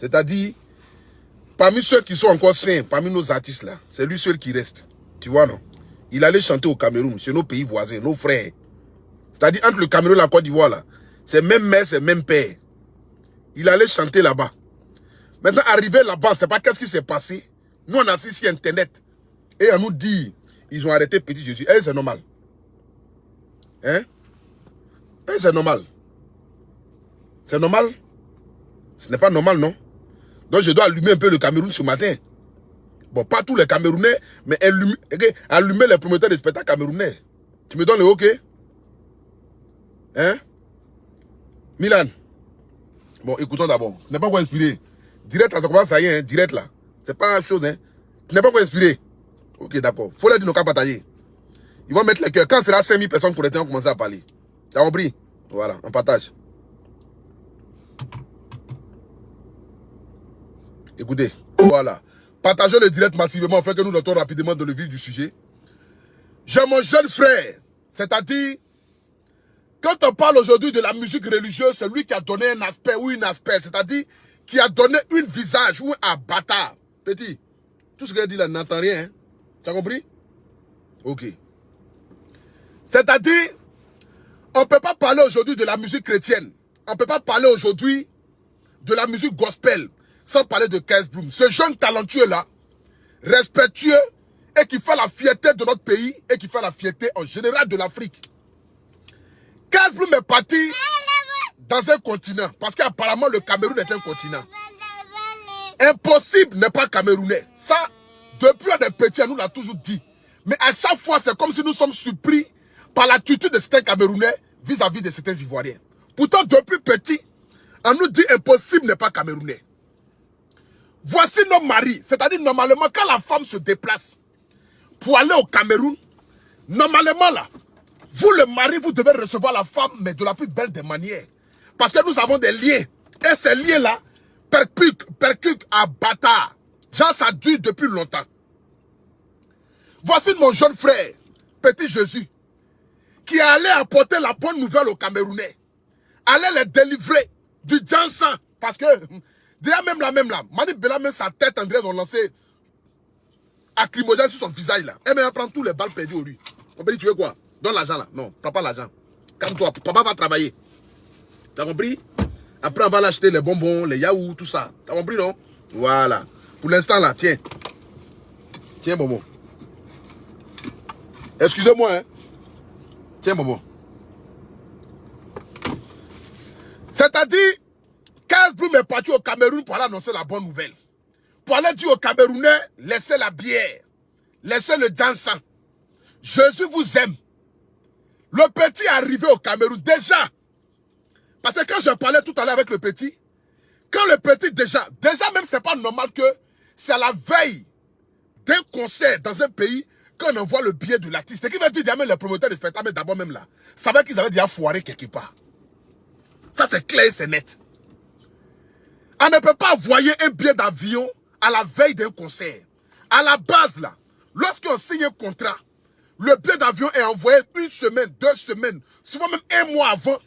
C'est-à-dire, parmi ceux qui sont encore sains, parmi nos artistes là, c'est lui seul qui reste. Tu vois, non? Il allait chanter au Cameroun, chez nos pays voisins, nos frères. C'est-à-dire, entre le Cameroun et la Côte d'Ivoire là, c'est même mère, c'est même père. Il allait chanter là-bas. Maintenant, arrivé là-bas, c'est pas qu'est-ce qui s'est passé. Nous, on a assis sur Internet. Et on nous dit, ils ont arrêté Petit Jésus. Eh, c'est normal. Hein? Eh, c'est normal. C'est normal? Ce n'est pas normal, non? Donc, je dois allumer un peu le Cameroun ce matin. Bon, pas tous les Camerounais, mais allumer les promoteurs de spectacles camerounais. Tu me donnes le OK? Hein? Milan. Bon, écoutons d'abord. Tu n'es pas quoi inspiré. Direct là, ça commence, ça y est, hein? Direct là. C'est pas une chose, hein? Tu n'es pas quoi inspiré. Ok, d'accord. Faut leur dire nos cas partager. Ils vont mettre les cœurs. Quand sera 5000 personnes connectées, on va commencer à parler. Tu as compris? Voilà, on partage. Écoutez, voilà. Partagez le direct massivement afin que nous notons rapidement dans le vif du sujet. J'ai mon jeune frère, c'est-à-dire, quand on parle aujourd'hui de la musique religieuse, c'est lui qui a donné un aspect ou une aspect, c'est-à-dire, qui a donné un visage ou un bâtard. Petit, tout ce qu'il a dit là n'entend rien, hein? Tu as compris? Ok. C'est-à-dire, on ne peut pas parler aujourd'hui de la musique chrétienne. On ne peut pas parler aujourd'hui de la musique gospel sans parler de Kez Bloom. Ce jeune talentueux-là, respectueux et qui fait la fierté de notre pays et qui fait la fierté en général de l'Afrique. Kez Bloom est parti dans un continent parce qu'apparemment le Cameroun est un continent. Impossible n'est pas camerounais. Ça, depuis on est petit, on nous l'a toujours dit. Mais à chaque fois, c'est comme si nous sommes surpris par l'attitude de certains Camerounais vis-à-vis de certains Ivoiriens. Pourtant, depuis petit, on nous dit impossible n'est pas camerounais. Voici nos maris. C'est-à-dire, normalement, quand la femme se déplace pour aller au Cameroun, normalement, là, vous, le mari, vous devez recevoir la femme, mais de la plus belle des manières. Parce que nous avons des liens. Et ces liens-là percutent à bâtard. Genre, ça dure depuis longtemps. Voici mon jeune frère, Petit Jésus, qui allait apporter la bonne nouvelle aux Camerounais. Allait les délivrer du Jansan. Parce que, déjà même là, Mani Bella, même sa tête, André, ont lancé lacrymogène sur son visage là. Et même prend tous les balles perdues au lui. On peut dire, tu veux quoi? Donne l'argent là. Non, prends pas l'argent. Calme-toi, papa va travailler. T'as compris? Après, on va l'acheter les bonbons, les yaourts, tout ça. T'as compris, non? Voilà. Pour l'instant là, tiens. Tiens, bonbon. Excusez-moi, hein. Tiens, bonbon. C'est-à-dire, Kez Bloom est parti au Cameroun pour aller annoncer la bonne nouvelle. Pour aller dire aux Camerounais, laissez la bière. Laissez le Jansan. Jésus vous aime. Le petit est arrivé au Cameroun déjà. Parce que quand je parlais tout à l'heure avec le petit, quand le petit déjà même c'est pas normal que c'est à la veille d'un concert dans un pays qu'on envoie le billet de l'artiste. Ce qui veut dire même les promoteurs de spectacle, mais d'abord même là, ça veut qu'ils avaient déjà foiré quelque part. Ça c'est clair et c'est net. On ne peut pas envoyer un billet d'avion à la veille d'un concert. À la base là, lorsqu'on signe un contrat, le billet d'avion est envoyé 1 semaine, 2 semaines, souvent même 1 mois avant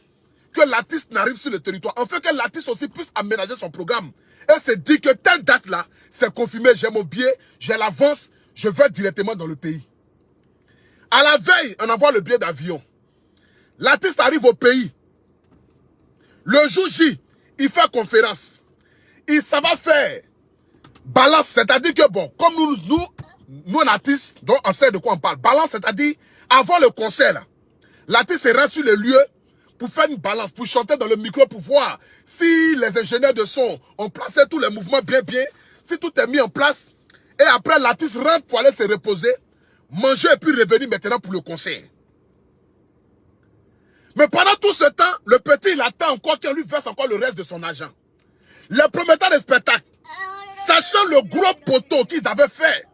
que l'artiste n'arrive sur le territoire. En fait que l'artiste aussi puisse aménager son programme. Et se dit que telle date là, c'est confirmé, j'ai mon billet, j'ai l'avance, je vais directement dans le pays. À la veille, on envoie le billet d'avion. L'artiste arrive au pays. Le jour J, il fait conférence. Ça va faire balance, c'est-à-dire que bon, comme nous artistes, donc on sait de quoi on parle. Balance, c'est-à-dire, avant le concert, l'artiste reste sur le lieu pour faire une balance, pour chanter dans le micro, pour voir si les ingénieurs de son ont placé tous les mouvements bien, si tout est mis en place. Et après, l'artiste rentre pour aller se reposer, manger et puis revenir maintenant pour le concert. Mais pendant tout ce temps, le petit, il attend encore qu'on lui verse encore le reste de son argent. Les promoteurs de spectacle, sachant le gros poteau qu'ils avaient fait,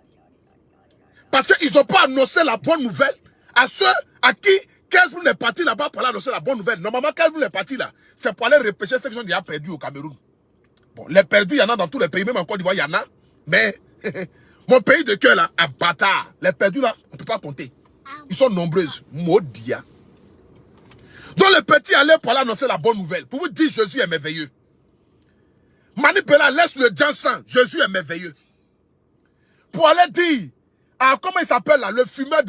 parce qu'ils n'ont pas annoncé la bonne nouvelle à ceux à qui Kez Bloom est parti là-bas pour aller annoncer la bonne nouvelle. Normalement, Kez Bloom est parti là, c'est pour aller repêcher ceux qui sont déjà perdus au Cameroun. Bon, les perdus, il y en a dans tous les pays, même en Côte d'Ivoire, il y en a. Mais mon pays de cœur là, à bâtard, les perdus là, on ne peut pas compter. Ils sont nombreuses. Maudia. Donc le petit allait pour aller annoncer la bonne nouvelle. Pour vous dire, Jésus est merveilleux. Mani Mani Bella laisse le Jansan. Jésus est merveilleux. Pour aller dire, comment il s'appelle là, le fumeur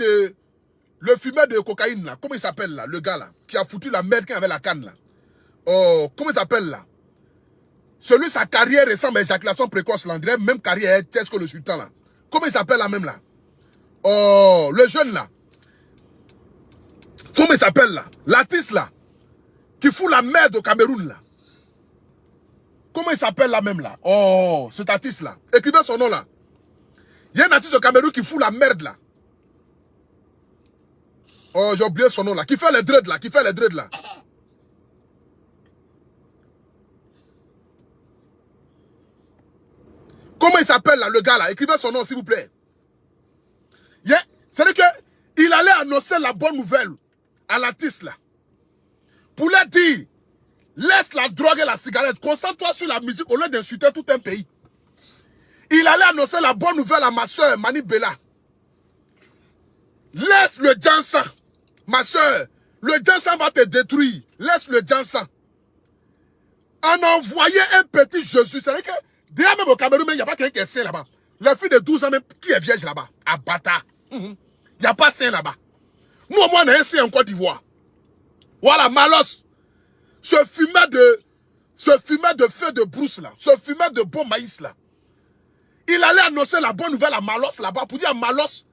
de cocaïne là, comment il s'appelle là, le gars là, qui a foutu la merde quand il avait la canne là. Oh, comment il s'appelle là? Celui, sa carrière ressemble à éjaculation précoce là, on dirait même carrière est que le sultan là. Comment il s'appelle là même là? Oh, le jeune là. Comment il s'appelle là? L'artiste là, qui fout la merde au Cameroun là. Comment il s'appelle là même là? Oh, cet artiste là. Écrivez son nom là. Il y a un artiste au Cameroun qui fout la merde là. Oh, j'ai oublié son nom là. Qui fait les dreads là. Qui fait les dreads là. Comment il s'appelle là, le gars là? Écrivez son nom s'il vous plaît. Yeah. C'est-à-dire qu'il allait annoncer la bonne nouvelle à l'artiste là. Pour lui dire, laisse la drogue et la cigarette. Concentre-toi sur la musique au lieu d'insulter tout un pays. Il allait annoncer la bonne nouvelle à ma soeur, Mani Bella. Laisse le Jansan. Ma soeur, le Jansan va te détruire. Laisse le Jansan. On a envoyé un petit Jésus. C'est-à-dire que, déjà même au Cameroun, il n'y a pas quelqu'un qui est saint là-bas. La fille de 12 ans même, qui est vierge là-bas. À Bata. Il n'y a pas saint là-bas. Nous, au moins, on a un saint en Côte d'Ivoire. Voilà, Malos. Ce fumeur de feu de brousse là. Ce fumeur de bon maïs là. Il allait annoncer la bonne nouvelle à Malos là-bas pour dire à Malos,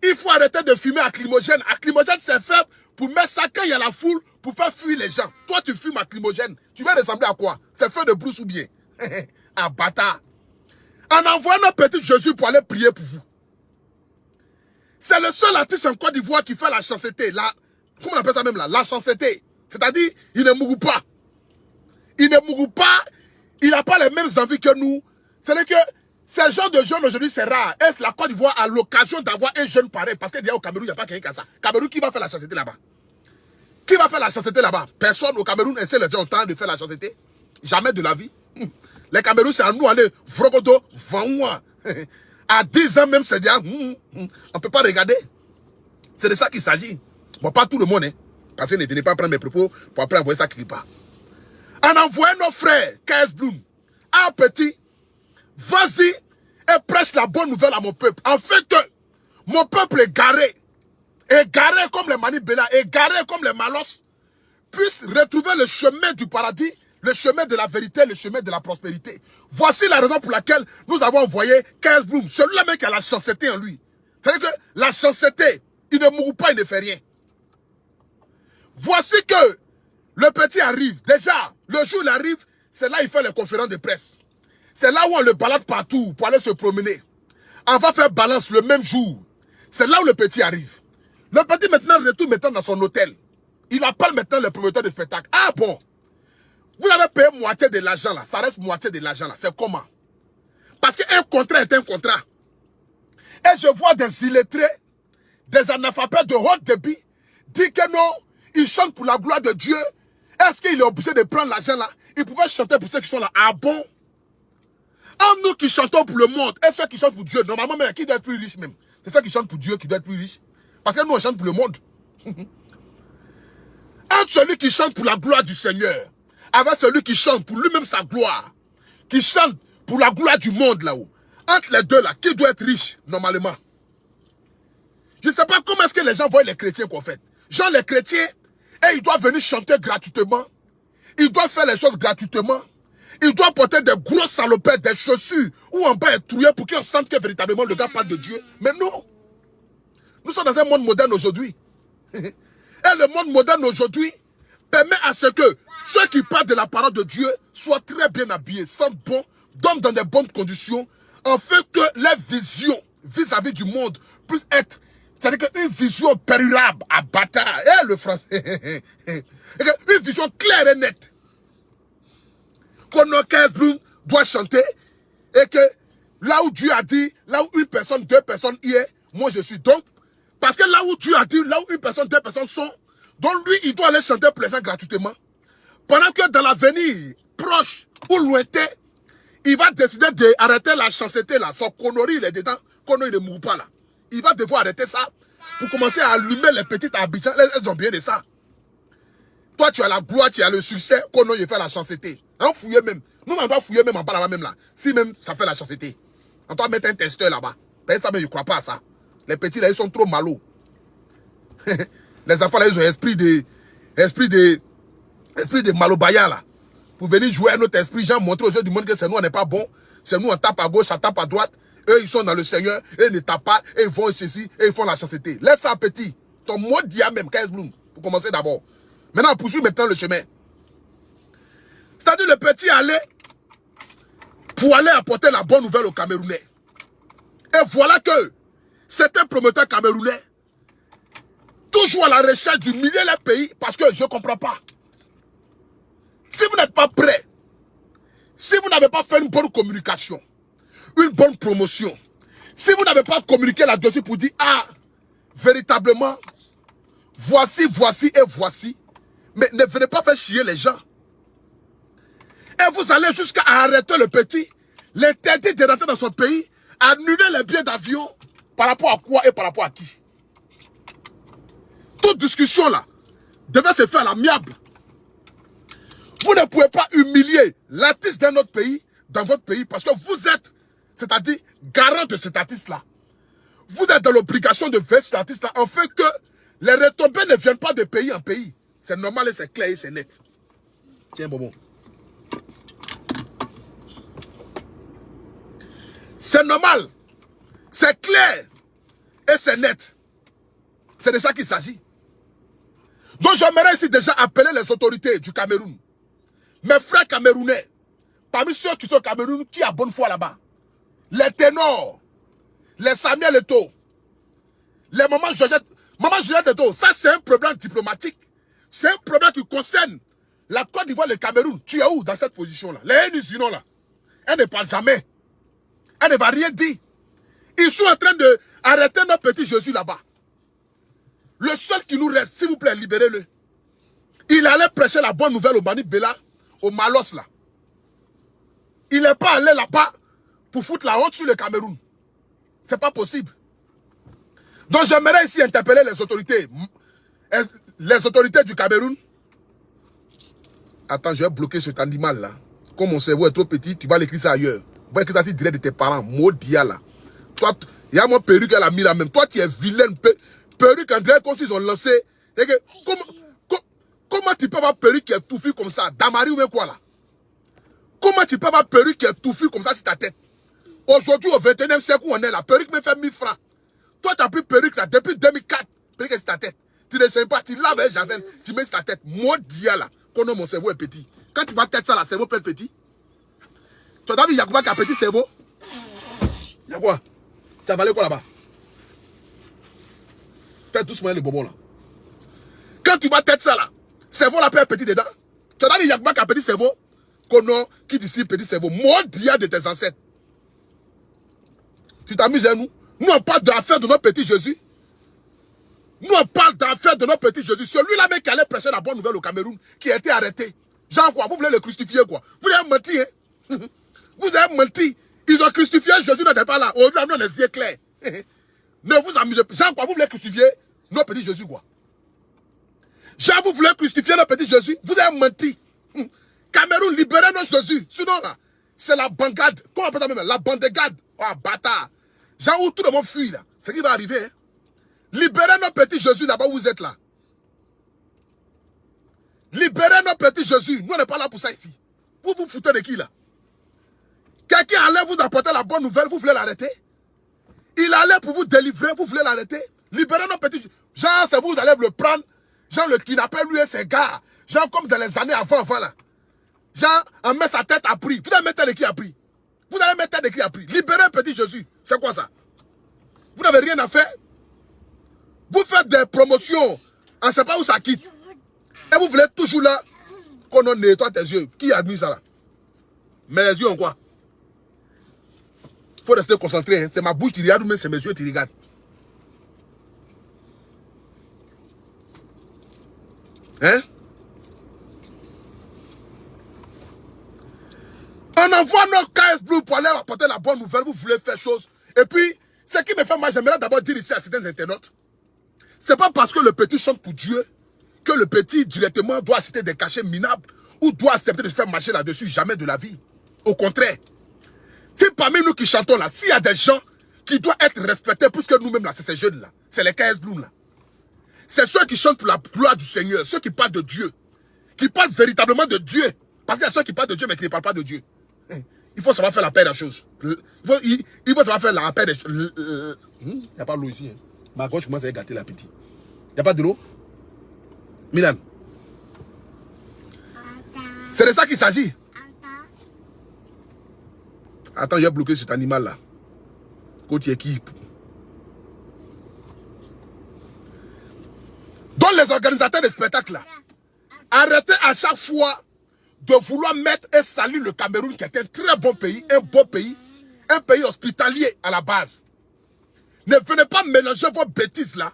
il faut arrêter de fumer acrymogène. Acrymogène, c'est fait pour mettre ça quand il y a la foule pour faire fuir les gens. Toi, tu fumes acrymogène. Tu vas ressembler à quoi? C'est feu de brousse ou bien? À bâtard. En envoyant un petit Jésus pour aller prier pour vous. C'est le seul artiste en Côte d'Ivoire qui fait la chanceté. Comment on appelle ça même là? La chanceté. C'est-à-dire, il ne mourut pas. Il ne mourut pas. Il n'a pas les mêmes envies que nous. C'est-à-dire que ces gens de jeunes aujourd'hui, c'est rare. Est-ce la Côte d'Ivoire a l'occasion d'avoir un jeune pareil? Parce que déjà au Cameroun, il n'y a pas quelqu'un comme ça. Cameroun, qui va faire la chanceté là-bas? Qui va faire la chanceté là-bas? Personne au Cameroun essaie les gens ont le temps de faire la chanceté. Jamais de la vie. Les Cameroun, c'est à nous aller, vrogodo, vangoua. À 10 ans même, c'est dire, on ne peut pas regarder. C'est de ça qu'il s'agit. Bon, pas tout le monde, hein. Parce que ne tenez pas à prendre mes propos pour après envoyer ça quelque part. En envoyant nos frères, KS Bloom, un petit, vas-y et prêche la bonne nouvelle à mon peuple. En fait que mon peuple est garé comme les Mani Bella, égaré comme les Malos, puisse retrouver le chemin du paradis, le chemin de la vérité, le chemin de la prospérité. Voici la raison pour laquelle nous avons envoyé KS Bloom, celui-là même qui a la chanceté en lui. C'est-à-dire que la chanceté, il ne mourut pas, il ne fait rien. Voici que le petit arrive. Déjà, le jour où il arrive, c'est là où il fait les conférences de presse. C'est là où on le balade partout pour aller se promener. On va faire balance le même jour. C'est là où le petit arrive. Le petit maintenant retourne maintenant dans son hôtel. Il appelle maintenant le promoteur de spectacle. Ah bon, vous avez payé moitié de l'argent là. Ça reste moitié de l'argent là. C'est comment? Parce qu'un contrat est un contrat. Et je vois des illettrés, des analphabètes de haut débit, dire que non, ils chantent pour la gloire de Dieu. Est-ce qu'il est obligé de prendre l'argent là? Il pouvait chanter pour ceux qui sont là. Ah bon? En nous qui chantons pour le monde, et ceux qui chantent pour Dieu, normalement, mais qui doit être plus riche même? C'est ceux qui chantent pour Dieu qui doivent être plus riches. Parce que nous, on chante pour le monde. Entre celui qui chante pour la gloire du Seigneur, avec celui qui chante pour lui-même sa gloire, qui chante pour la gloire du monde là-haut, entre les deux là, qui doit être riche, normalement? Je ne sais pas comment est-ce que les gens voient les chrétiens qu'on fait. Genre les chrétiens, et ils doivent venir chanter gratuitement. Ils doivent faire les choses gratuitement. Ils doivent porter des grosses salopettes, des chaussures, ou en bas être trouillés pour qu'ils sentent que véritablement le gars parle de Dieu. Mais non. Nous sommes dans un monde moderne aujourd'hui. Et le monde moderne aujourd'hui permet à ce que ceux qui parlent de la parole de Dieu soient très bien habillés, sentent bon, dorment dans des bonnes conditions, en fait que leur vision vis-à-vis du monde puisse être, c'est-à-dire une vision pérurable à bâtard. Le français. Une vision claire et nette. Qu'on a 15 Bloom doit chanter et que là où Dieu a dit, là où une personne, deux personnes y est, moi je suis donc. Parce que là où Dieu a dit, là où une personne, deux personnes sont, donc lui, il doit aller chanter pour les gens gratuitement. Pendant que dans l'avenir proche ou lointain, il va décider d'arrêter la chanceté là. Son connerie, il est dedans. Connerie, il ne mourra pas là. Il va devoir arrêter ça pour commencer à allumer les petites à Abidjan. Elles ont bien de ça. Toi, tu as la gloire, tu as le succès. Connerie, il fait la chanceté. En fouillé même. Nous, on doit fouiller même en bas là-bas même là. Si même ça fait la chasteté. On doit mettre un testeur là-bas. Ben, ça, mais je ne crois pas à ça. Les petits là, ils sont trop malos. Les enfants là, ils ont esprit de malobaya là. Pour venir jouer à notre esprit, j'ai montré aux yeux du monde que c'est nous, on n'est pas bon. C'est nous, on tape à gauche, on tape à droite. Eux, ils sont dans le Seigneur, eux, ils ne tapent pas, et ils vont ceci, et ils font la chasteté. Laisse ça petit. Ton mot dia même, KS Bloom, pour commencer d'abord. Maintenant, on poursuit maintenant le chemin. C'est-à-dire le petit allait pour aller apporter la bonne nouvelle aux Camerounais. Et voilà que certains promoteurs camerounais, toujours à la recherche d'humilier les pays, parce que je ne comprends pas. Si vous n'êtes pas prêt, si vous n'avez pas fait une bonne communication, une bonne promotion, si vous n'avez pas communiqué là-dessus pour dire, ah, véritablement, voici, voici et voici, mais ne venez pas faire chier les gens. Et vous allez jusqu'à arrêter le petit, l'interdire de rentrer dans son pays, annuler les billets d'avion, par rapport à quoi et par rapport à qui? Toute discussion là devait se faire à l'amiable. Vous ne pouvez pas humilier l'artiste d'un autre pays dans votre pays parce que vous êtes, c'est-à-dire, garant de cet artiste-là. Vous êtes dans l'obligation de faire cet artiste-là afin que les retombées ne viennent pas de pays en pays. C'est normal et c'est clair et c'est net. Tiens, Bobo. C'est normal, c'est clair et c'est net. C'est de ça qu'il s'agit. Donc j'aimerais ici déjà appeler les autorités du Cameroun. Mes frères camerounais, parmi ceux qui sont au Cameroun, qui a bonne foi là-bas? Les ténors, les Samuel Eto'o, les mamans Juliette Eto'o, ça c'est un problème diplomatique. C'est un problème qui concerne la Côte d'Ivoire et le Cameroun. Tu es où dans cette position-là? Les Nusinon là, elle ne parle jamais. Elle ne va rien dire. Ils sont en train d'arrêter notre petit Jésus là-bas. Le seul qui nous reste, s'il vous plaît, libérez-le. Il allait prêcher la bonne nouvelle au Bani Bela, au Malos là. Il n'est pas allé là-bas pour foutre la honte sur le Cameroun. C'est pas possible. Donc j'aimerais ici interpeller les autorités. Les autorités du Cameroun. Attends, je vais bloquer cet animal là. Comme mon cerveau est trop petit, tu vas l'écrire ça ailleurs. Tu vas écrire ça direct de tes parents. Maudia là. Toi, il y a mon perruque qu'elle a mis là même. Toi, tu es vilaine. Perruque, en direct, comme s'ils ont lancé. Comment tu peux avoir perruque qui est touffue comme ça? Damari ou bien quoi là? Comment tu peux avoir perruque qui est touffue comme ça sur ta tête? Aujourd'hui, au 21e siècle où on est là, perruque me fait 1000 francs. Toi, tu as pris perruque là depuis 2004. Perruque sur ta tête. Tu ne sais pas, tu laves avec Javel, tu mets sur ta tête. Maudia là. Quand mon cerveau est petit. Quand tu vas tête ça là, le cerveau peut être petit. Tu as vu Yacouba qui a un petit cerveau? Y'a quoi? Tu as avalé quoi là-bas? Fais doucement les bonbons là. Quand tu vas tête ça là, cerveau là peut être petit dedans. Tu as vu Yacouba qui a un petit cerveau? Kono, qui dit petit cerveau? Maudia de tes ancêtres. Tu t'amuses à nous? Nous on parle d'affaires de notre petit Jésus. Nous on parle d'affaires de notre petit Jésus. Celui-là même qui allait prêcher la bonne nouvelle au Cameroun, qui a été arrêté. Genre quoi? Vous voulez le crucifier quoi? Vous avez menti, hein? Vous avez menti. Ils ont crucifié Jésus, n'était pas là. Aujourd'hui, on a les yeux clairs. Ne vous amusez pas. Genre quoi? Vous voulez crucifier notre petit Jésus quoi? Genre vous voulez crucifier notre petit Jésus? Vous avez menti. Cameroun, libérez notre Jésus. Sinon là, c'est la bangade. Comment on appelle ça même? La bandegade. Oh, bâtard. Genre où tout le monde fuit là. C'est ce qui va arriver. Hein? Libérez notre petit Jésus là-bas où vous êtes là. Libérez notre petit Jésus. Nous, on n'est pas là pour ça ici. Vous vous foutez de qui là? Quelqu'un allait vous apporter la bonne nouvelle, vous voulez l'arrêter? Il allait pour vous délivrer, vous voulez l'arrêter? Libérez notre petit Jésus. Genre, c'est vous allez le prendre. Genre, le kidnappeur, lui et ses gars. Genre, comme dans les années avant là. Genre, on met sa tête à prix. Vous allez mettre tête de qui a pris? Vous allez mettre tête de qui a pris? Libérez un petit Jésus. C'est quoi ça? Vous n'avez rien à faire? Vous faites des promotions. On ne sait pas où ça quitte. Et vous voulez toujours là qu'on nettoie tes yeux. Qui a admis ça là? Mes yeux ont quoi? Il faut rester concentré. Hein. C'est ma bouche qui regarde ou même c'est mes yeux qui regardent. Hein? On envoie nos KS Blue pour aller apporter la bonne nouvelle. Vous voulez faire chose. Et puis, ce qui me fait mal, j'aimerais d'abord dire ici à certains internautes. C'est pas parce que le petit chante pour Dieu que le petit directement doit acheter des cachets minables ou doit accepter de se faire marcher là-dessus. Jamais de la vie. Au contraire. C'est parmi nous qui chantons là, s'il y a des gens qui doivent être respectés plus que nous-mêmes là, c'est ces jeunes là. C'est les KS Bloom là. C'est ceux qui chantent pour la gloire du Seigneur, ceux qui parlent de Dieu. Qui parlent véritablement de Dieu. Parce qu'il y a ceux qui parlent de Dieu mais qui ne parlent pas de Dieu. Il faut savoir faire la paix des choses. Il faut savoir faire la paix des choses. Il n'y a pas d'eau ici. Hein. Ma gauche commence à gâter l'appétit. Il n'y a pas de l'eau? Milan. C'est de ça qu'il s'agit. Attends, j'ai bloqué cet animal là. Côté équipe. Donc les organisateurs de spectacles là, arrêtez à chaque fois de vouloir mettre et salir le Cameroun qui est un très bon pays, un pays hospitalier à la base. Ne venez pas mélanger vos bêtises là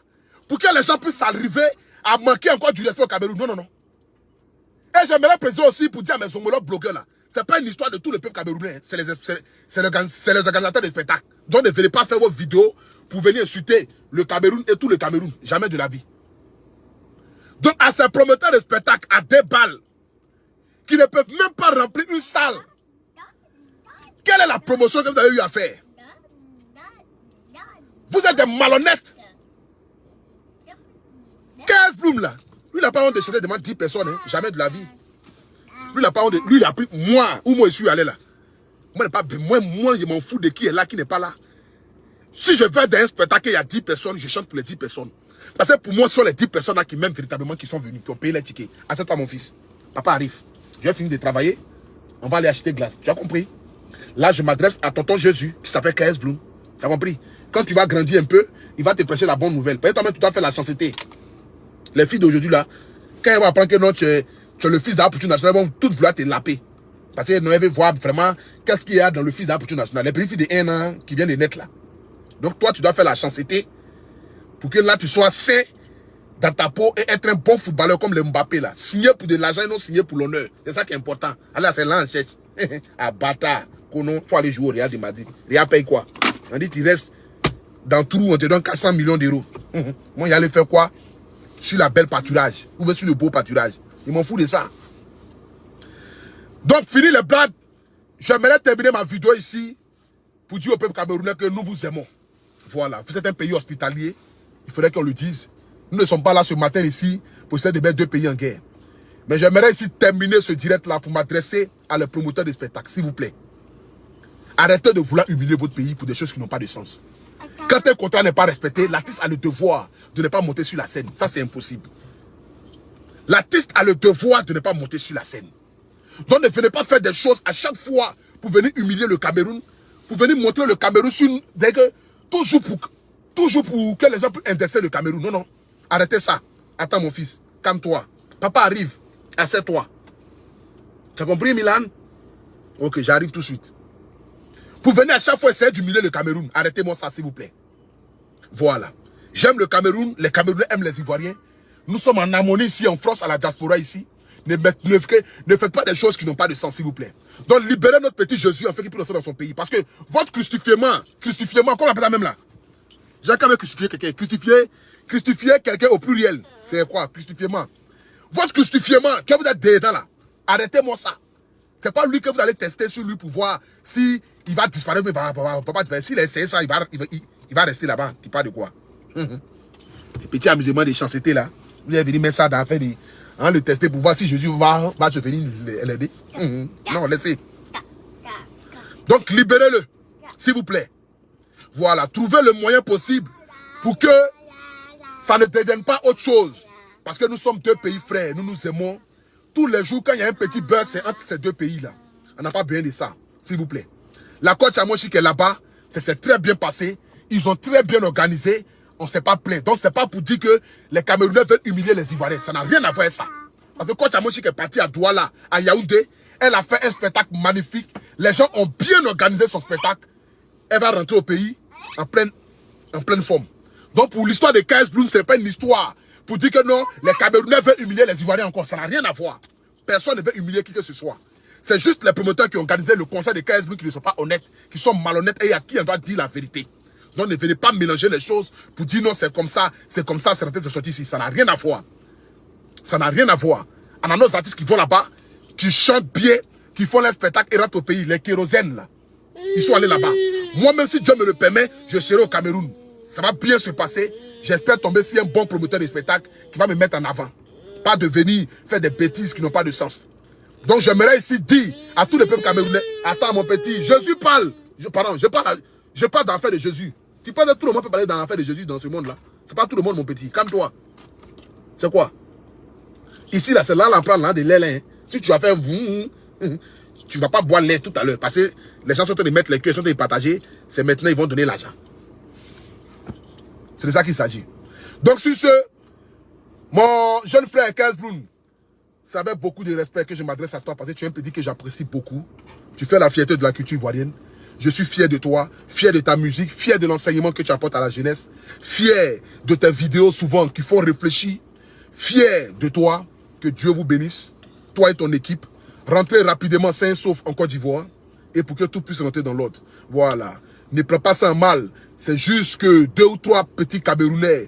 pour que les gens puissent arriver à manquer encore du respect au Cameroun. Non, non, non. Et j'aimerais préciser aussi pour dire à mes homologues blogueurs là, c'est pas une histoire de tout le peuple camerounais, c'est les organisateurs de spectacles. Donc ne venez pas faire vos vidéos pour venir insulter le Cameroun et tout le Cameroun. Jamais de la vie. Donc à ces promoteurs de spectacles à des balles, qui ne peuvent même pas remplir une salle, quelle est la promotion que vous avez eu à faire? Vous êtes des malhonnêtes. 15 Bloom là, lui il n'a pas honte de chanter devant 10 personnes, hein? Jamais de la vie. Lui il n'a pas honte de... Lui il a pris moi, où moi je suis allé là. Moi je m'en fous de qui est là, qui n'est pas là. Si je vais dans un spectacle, il y a 10 personnes, je chante pour les 10 personnes. Parce que pour moi, ce sont les 10 personnes là qui m'aiment véritablement, qui sont venues, qui ont payé les tickets. Accepte-toi mon fils. Papa arrive. Je vais finir de travailler. On va aller acheter glace. Tu as compris? Là, je m'adresse à tonton Jésus, qui s'appelle KS Bloom. Tu as compris? Quand tu vas grandir un peu, il va te prêcher la bonne nouvelle. Peut-être toi-même, tu dois faire la chancité. Les filles d'aujourd'hui là, quand elles vont apprendre que non, tu es le fils d'Apouture nationale, elles vont toutes vouloir te laper. Parce qu'elles veulent voir vraiment qu'est-ce qu'il y a dans le fils d'Apouture nationale. Les petites filles de 1 an qui viennent de naître là. Donc toi, tu dois faire la chancité pour que là, tu sois sain dans ta peau et être un bon footballeur comme le Mbappé là. Signer pour de l'argent et non signer pour l'honneur. C'est ça qui est important. Alors c'est là en cherche. Ah bâtard. Il faut aller jouer au Real de Madrid. Real paye quoi? On dit tu restes dans le trou, on te donne 400 millions d'euros. Moi, j'allais faire quoi? Sur la belle pâturage. Ou bien sur le beau pâturage. Il m'en fout de ça. Donc, fini les blagues. J'aimerais terminer ma vidéo ici pour dire au peuple camerounais que nous vous aimons. Voilà. Vous êtes un pays hospitalier. Il faudrait qu'on le dise. Nous ne sommes pas là ce matin ici pour essayer de mettre deux pays en guerre. Mais j'aimerais ici terminer ce direct-là pour m'adresser à les promoteurs de spectacles, s'il vous plaît. Arrêtez de vouloir humilier votre pays pour des choses qui n'ont pas de sens. Quand un contrat n'est pas respecté, l'artiste a le devoir de ne pas monter sur la scène. Ça, c'est impossible. L'artiste a le devoir de ne pas monter sur la scène. Donc, ne venez pas faire des choses à chaque fois pour venir humilier le Cameroun, pour venir montrer le Cameroun sur une... Toujours pour que les gens puissent intester le Cameroun. Non, non. Arrêtez ça. Attends, mon fils. Calme-toi. Papa arrive. Assieds-toi. Tu as compris, Milan? Ok, j'arrive tout de suite. Pour venir à chaque fois essayer d'humilier le Cameroun, arrêtez-moi ça, s'il vous plaît. Voilà. J'aime le Cameroun. Les Camerounais aiment les Ivoiriens. Nous sommes en harmonie ici, en France, à la diaspora ici. Ne faites pas des choses qui n'ont pas de sens, s'il vous plaît. Donc, libérez notre petit Jésus, en fait, qu'il puisse rester dans son pays. Parce que votre crucifiement, comment on appelle ça même là? J'ai quand même crucifié quelqu'un. Crucifier quelqu'un au pluriel. C'est quoi? Crucifiement. Votre crucifiement, que vous êtes dedans là, arrêtez-moi ça. C'est pas lui que vous allez tester sur lui pour voir si il va disparaître. S'il a essayé ça, il va rester là-bas. Tu parles de quoi? Les petits amusements des chancetiers là. Vous allez venir mettre ça dans l'affaire de le tester pour voir si Jésus va venir l'aider. Non, laissez. Donc, libérez-le, s'il vous plaît. Voilà, trouvez le moyen possible pour que ça ne devienne pas autre chose. Parce que nous sommes deux pays frères, nous nous aimons. Tous les jours, quand il y a un petit beurre, c'est entre ces deux pays-là. On n'a pas besoin de ça, s'il vous plaît. La coach Amoshi qui est là-bas, ça s'est très bien passé. Ils ont très bien organisé. On ne s'est pas plaint. Donc, ce n'est pas pour dire que les Camerounais veulent humilier les Ivoiriens. Ça n'a rien à voir avec ça. Parce que coach Amoshi qui est parti à Douala, à Yaoundé, elle a fait un spectacle magnifique. Les gens ont bien organisé son spectacle. Elle va rentrer au pays en pleine forme. Donc, pour l'histoire de KS Bloom, ce n'est pas une histoire pour dire que non, les Camerounais veulent humilier les Ivoiriens encore. Ça n'a rien à voir. Personne ne veut humilier qui que ce soit. C'est juste les promoteurs qui ont organisé le concert de KS Bloom qui ne sont pas honnêtes, qui sont malhonnêtes et à qui on doit dire la vérité. Donc, ne venez pas mélanger les choses pour dire non, c'est comme ça, c'est rentré, c'est sorti ici. Ça n'a rien à voir. Ça n'a rien à voir. On a nos artistes qui vont là-bas, qui chantent bien, qui font leur spectacle et rentrent au pays, les kérosènes là. Ils sont allés là-bas. Moi-même, si Dieu me le permet, je serai au Cameroun. Ça va bien se passer. J'espère tomber sur un bon promoteur de spectacle qui va me mettre en avant. Pas de venir faire des bêtises qui n'ont pas de sens. Donc j'aimerais ici dire à tous les peuples camerounais, attends mon petit, Jésus parle. Je parle dans l'affaire de Jésus. Tu penses que tout le monde peut parler dans l'affaire de Jésus dans ce monde-là? C'est pas tout le monde mon petit. Calme-toi. C'est quoi? Ici, là, c'est là l'emploi là, de lait. Hein. Si tu vas faire tu ne vas pas boire lait tout à l'heure. Parce que les gens sont en train de mettre les queues, sont en train de partager. C'est maintenant ils vont donner l'argent. C'est de ça qu'il s'agit. Donc sur ce, mon jeune frère Kazbloun, c'est avec beaucoup de respect que je m'adresse à toi parce que tu es un petit que j'apprécie beaucoup. Tu fais la fierté de la culture ivoirienne. Je suis fier de toi, fier de ta musique, fier de l'enseignement que tu apportes à la jeunesse, fier de tes vidéos souvent qui font réfléchir, fier de toi, que Dieu vous bénisse, toi et ton équipe. Rentrez rapidement sain et sauf en Côte d'Ivoire et pour que tout puisse rentrer dans l'ordre. Voilà. Ne prends pas ça en mal. C'est juste que 2 ou 3 petits Camerounais ne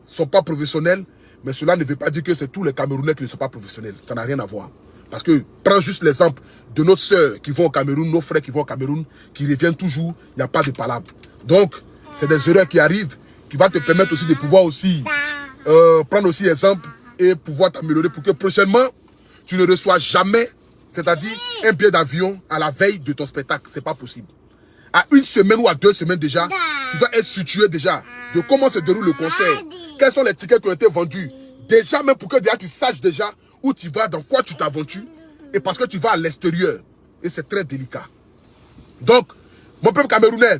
sont pas professionnels, mais cela ne veut pas dire que c'est tous les Camerounais qui ne sont pas professionnels. Ça n'a rien à voir. Parce que prends juste l'exemple de nos sœurs qui vont au Cameroun, nos frères qui vont au Cameroun, qui reviennent toujours, il n'y a pas de palabre. Donc, c'est des erreurs qui arrivent, qui vont te permettre aussi de pouvoir aussi prendre aussi exemple et pouvoir t'améliorer pour que prochainement, tu ne reçois jamais, c'est-à-dire un billet d'avion à la veille de ton spectacle. C'est pas possible. À 1 semaine ou à 2 semaines déjà, tu dois être situé déjà de comment se déroule le concert, quels sont les tickets qui ont été vendus. Déjà, même pour que déjà, tu saches déjà où tu vas, dans quoi tu t'aventures, et parce que tu vas à l'extérieur. Et c'est très délicat. Donc, mon peuple camerounais,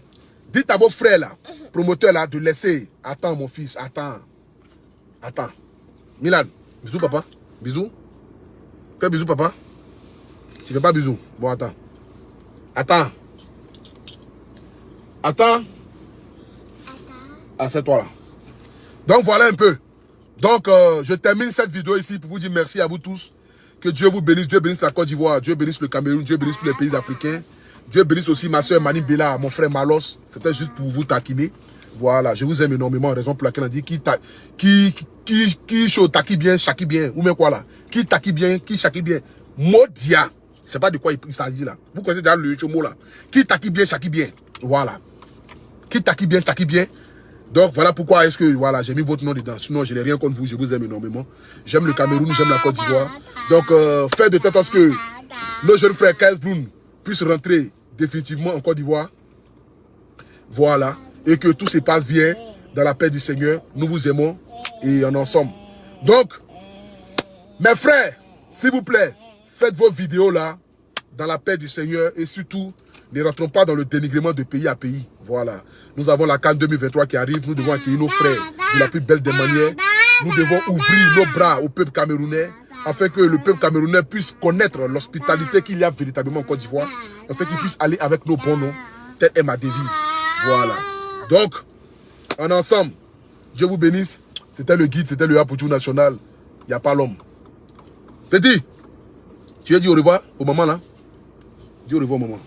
dites à vos frères là, promoteurs là, de laisser. Attends mon fils, attends. Attends. Milan, bisous papa. Bisous. Fais bisous papa. Tu fais pas bisous. Bon, attends. Attends. Attends. Assieds-toi là. Donc voilà un peu. Donc je termine cette vidéo ici pour vous dire merci à vous tous. Que Dieu vous bénisse. Dieu bénisse la Côte d'Ivoire. Dieu bénisse le Cameroun. Dieu bénisse tous les pays africains. Dieu bénisse aussi ma soeur Mani Bella, mon frère Malos. C'était juste pour vous taquiner. Voilà, je vous aime énormément. Raison pour laquelle on dit qui taki bien, chaki bien. Ou même quoi là? Qui taki bien, qui chaki bien. Modia. Je sais pas de quoi il s'agit là. Vous connaissez déjà le mot là. Qui taki bien, chaki bien. Voilà. Qui taki bien, chaki bien. Donc voilà pourquoi est-ce que voilà, j'ai mis votre nom dedans. Sinon, je n'ai rien contre vous, je vous aime énormément. J'aime le Cameroun, j'aime la Côte d'Ivoire. Donc faites de tête à ce que nos jeunes frères Kazbloun puissent rentrer définitivement en Côte d'Ivoire. Voilà. Et que tout se passe bien dans la paix du Seigneur. Nous vous aimons et en ensemble. Donc, mes frères, s'il vous plaît, faites vos vidéos là dans la paix du Seigneur et surtout, ne rentrons pas dans le dénigrement de pays à pays. Voilà. Nous avons la CAN 2023 qui arrive. Nous devons accueillir nos frères de la plus belle des manières. Nous devons ouvrir nos bras au peuple camerounais afin que le peuple camerounais puisse connaître l'hospitalité qu'il y a véritablement en Côte d'Ivoire, afin qu'il puisse aller avec nos bons noms. Telle est ma devise. Voilà. Donc, en ensemble, Dieu vous bénisse. C'était le guide, c'était le Apoutou national. Il n'y a pas l'homme. Petit, tu as dit au revoir au maman là? Dis au revoir au maman.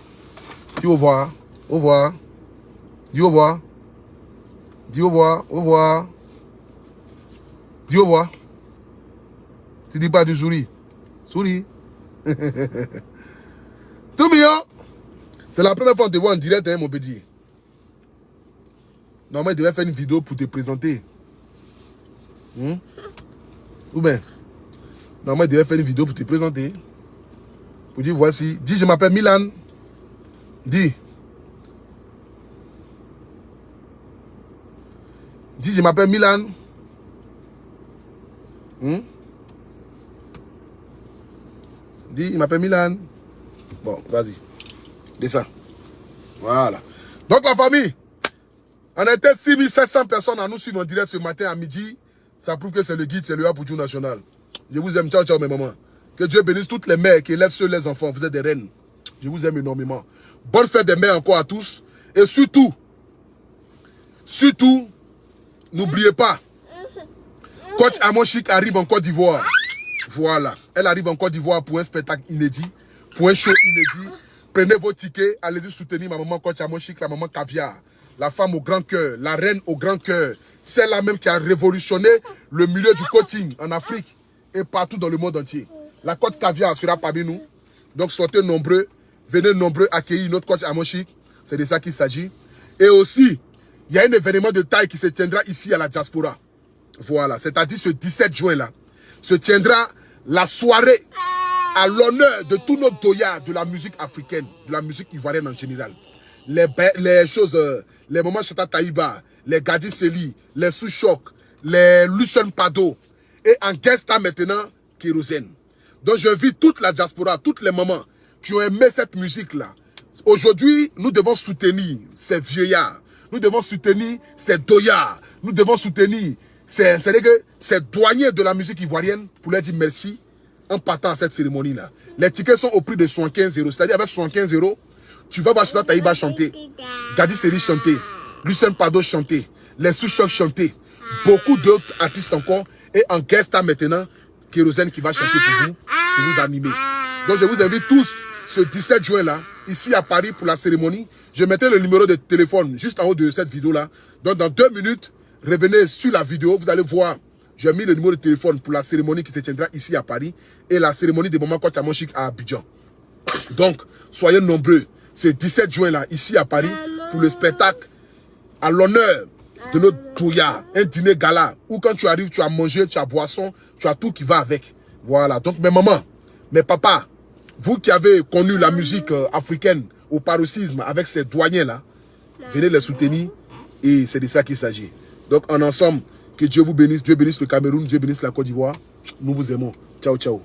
Dis au revoir. Au revoir. Dis au revoir. Dis au revoir. Au revoir. Dis au revoir. Tu dis pas du souris. Souris. Tout mignon. C'est la première fois qu'on te voit en direct, hein, mon petit. Normalement, il devait faire une vidéo pour te présenter. Ou bien, normalement, il devait faire une vidéo pour te présenter. Pour dire, voici. Dis, je m'appelle Milan. Dis. Dis, je m'appelle Milan. Dis, il m'appelle Milan. Bon, vas-y. Descends. Voilà. Donc, la famille, on était 6700 personnes à nous suivre en direct ce matin à midi. Ça prouve que c'est le guide, c'est le Apoutou national. Je vous aime. Ciao, ciao, mes mamans. Que Dieu bénisse toutes les mères qui élèvent seuls les enfants. Vous êtes des reines. Je vous aime énormément. Bonne fête des mères encore à tous. Et surtout, n'oubliez pas, Coach Amon Chic arrive en Côte d'Ivoire. Voilà. Elle arrive en Côte d'Ivoire pour un spectacle inédit, pour un show inédit. Prenez vos tickets, allez-y soutenir ma maman Coach Amon Chic, la maman Caviar. La femme au grand cœur, la reine au grand cœur. Celle-là même qui a révolutionné le milieu du coaching en Afrique et partout dans le monde entier. La Côte Caviar sera parmi nous. Donc sortez nombreux, venez nombreux accueillir notre coach Amon Chic. C'est de ça qu'il s'agit. Et aussi, il y a un événement de taille qui se tiendra ici à la diaspora. Voilà, c'est-à-dire ce 17 juin là, se tiendra la soirée à l'honneur de tous nos doyards de la musique africaine, de la musique ivoirienne en général. Les choses, les moments Chata Taïba, les Gadi Seli, les Sous-Choc, les Lucien Pado, et en guest star maintenant, Kérosène. Donc je vis toute la diaspora, toutes les mamans qui ont aimé cette musique-là. Aujourd'hui, nous devons soutenir ces vieillards, nous devons soutenir ces doyards, nous devons soutenir ces douaniers de la musique ivoirienne pour leur dire merci en partant à cette cérémonie-là. Les tickets sont au prix de 75 €. C'est-à-dire avec 75 €, tu vas voir Chata Taïba chanter, Gadi Seli chanter, Lucien Pado chanter, les Sous-Choc chanter, beaucoup d'autres artistes encore, et en guest star maintenant, Kérosène qui va chanter pour vous animer. Donc je vous invite tous ce 17 juin là, ici à Paris pour la cérémonie. Je mettrai le numéro de téléphone juste en haut de cette vidéo là. Donc dans 2 minutes, revenez sur la vidéo, vous allez voir. J'ai mis le numéro de téléphone pour la cérémonie qui se tiendra ici à Paris et la cérémonie des moments coach Amon Chic à Abidjan. Donc, soyez nombreux ce 17 juin là, ici à Paris, pour le spectacle à l'honneur de notre douillard, un dîner gala, où quand tu arrives, tu as mangé, tu as boisson, tu as tout qui va avec. Voilà, donc mes mamans, mes papas, vous qui avez connu la musique africaine au paroxysme avec ces douaniers là, venez les soutenir et c'est de ça qu'il s'agit. Donc en ensemble, que Dieu vous bénisse, Dieu bénisse le Cameroun, Dieu bénisse la Côte d'Ivoire. Nous vous aimons. Ciao, ciao.